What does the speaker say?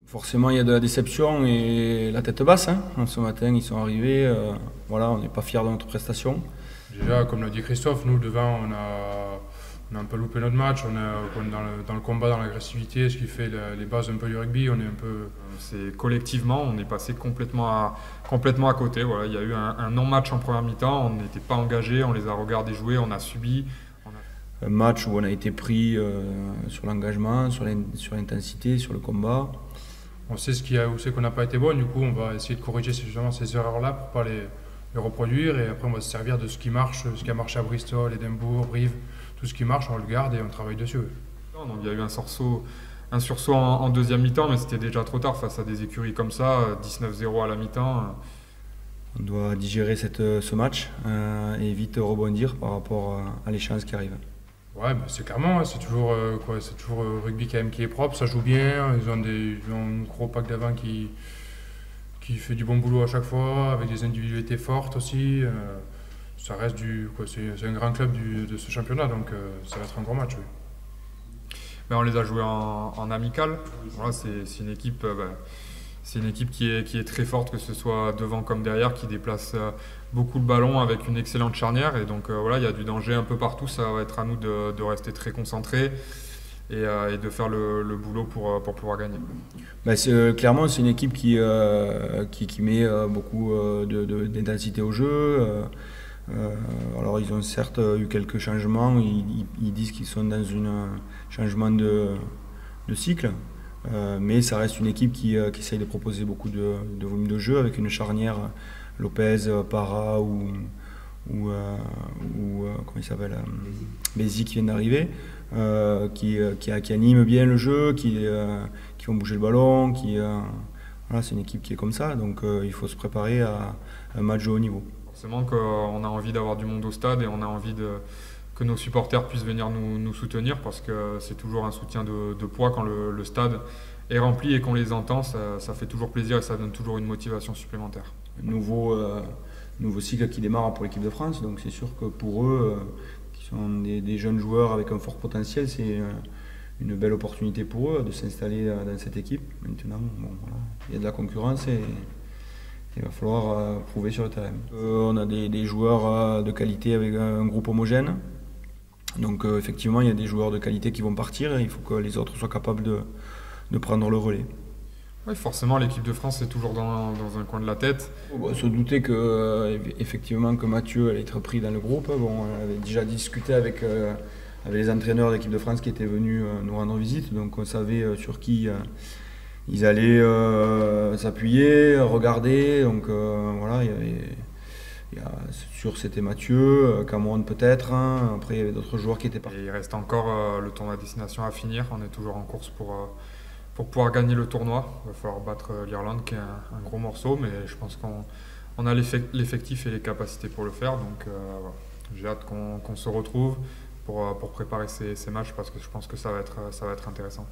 Forcément, il y a de la déception et la tête basse, hein. Ce matin, ils sont arrivés. Voilà, on n'est pas fiers de notre prestation. Déjà, comme l'a dit Christophe, nous devant, on a un peu loupé notre match. On est dans le combat, dans l'agressivité, ce qui fait les bases un peu du rugby. On est un peu. C'est collectivement, on est passé complètement à côté. Voilà, il y a eu un non-match en première mi-temps. On n'était pas engagé, on les a regardés jouer, on a subi. Un match où on a été pris sur l'engagement, sur l'intensité, sur le combat. On sait où c'est qu'on n'a pas été bon. Du coup, on va essayer de corriger justement ces erreurs-là pour pas les reproduire. Et après, on va se servir de ce qui marche, ce qui a marché à Bristol, Édimbourg, Brive. Tout ce qui marche, on le garde et on travaille dessus. Donc, il y a eu un sursaut en deuxième mi-temps, mais c'était déjà trop tard face à des écuries comme ça, 19-0 à la mi-temps. On doit digérer ce match et vite rebondir par rapport à l'échéance qui arrive. Ouais, bah c'est clairement, c'est toujours, c'est toujours rugby quand même qui est propre, ça joue bien, ils ont un gros pack d'avant qui fait du bon boulot à chaque fois, avec des individualités fortes aussi. Ça reste c'est un grand club de ce championnat, donc ça va être un gros match. Oui. Ben, on les a joués en amical. Voilà, c'est une équipe. C'est une équipe qui est très forte, que ce soit devant comme derrière, qui déplace beaucoup le ballon avec une excellente charnière. Et donc voilà, il y a du danger un peu partout. Ça va être à nous de rester très concentrés et de faire le boulot pour pouvoir gagner. Ben clairement, c'est une équipe qui met beaucoup d'intensité au jeu. Alors ils ont certes eu quelques changements. Ils disent qu'ils sont dans un changement de cycle. Mais ça reste une équipe qui essaye de proposer beaucoup de volume de jeu avec une charnière Lopez, Para ou comment il s'appelle, Bézi qui vient d'arriver, qui anime bien le jeu, qui vont bouger le ballon, voilà, c'est une équipe qui est comme ça, donc il faut se préparer à un match de haut niveau. Forcément qu'on a envie d'avoir du monde au stade et on a envie que nos supporters puissent venir nous soutenir, parce que c'est toujours un soutien de poids quand le stade est rempli et qu'on les entend, ça fait toujours plaisir et ça donne toujours une motivation supplémentaire. Nouveau cycle qui démarre pour l'équipe de France, donc c'est sûr que pour eux, qui sont des jeunes joueurs avec un fort potentiel, c'est une belle opportunité pour eux de s'installer dans cette équipe. Maintenant, bon, voilà, il y a de la concurrence et il va falloir prouver sur le terrain. On a des joueurs de qualité avec un groupe homogène. Donc effectivement, il y a des joueurs de qualité qui vont partir et il faut que les autres soient capables de prendre le relais. Oui, forcément, l'équipe de France est toujours dans un coin de la tête. On va se douter effectivement que Mathieu allait être pris dans le groupe. Bon, on avait déjà discuté avec les entraîneurs de l'équipe de France qui étaient venus nous rendre visite, donc on savait sur qui ils allaient s'appuyer, regarder. Donc voilà, sûr c'était Mathieu, Cameron peut-être, hein. Après il y avait d'autres joueurs qui étaient partis. Et il reste encore le tournoi destination à finir, on est toujours en course pour pouvoir gagner le tournoi. Il va falloir battre l'Irlande qui est un gros morceau, mais je pense qu'on a l'effectif et les capacités pour le faire, donc voilà. J'ai hâte qu'on se retrouve pour préparer ces matchs, parce que je pense que ça va être intéressant.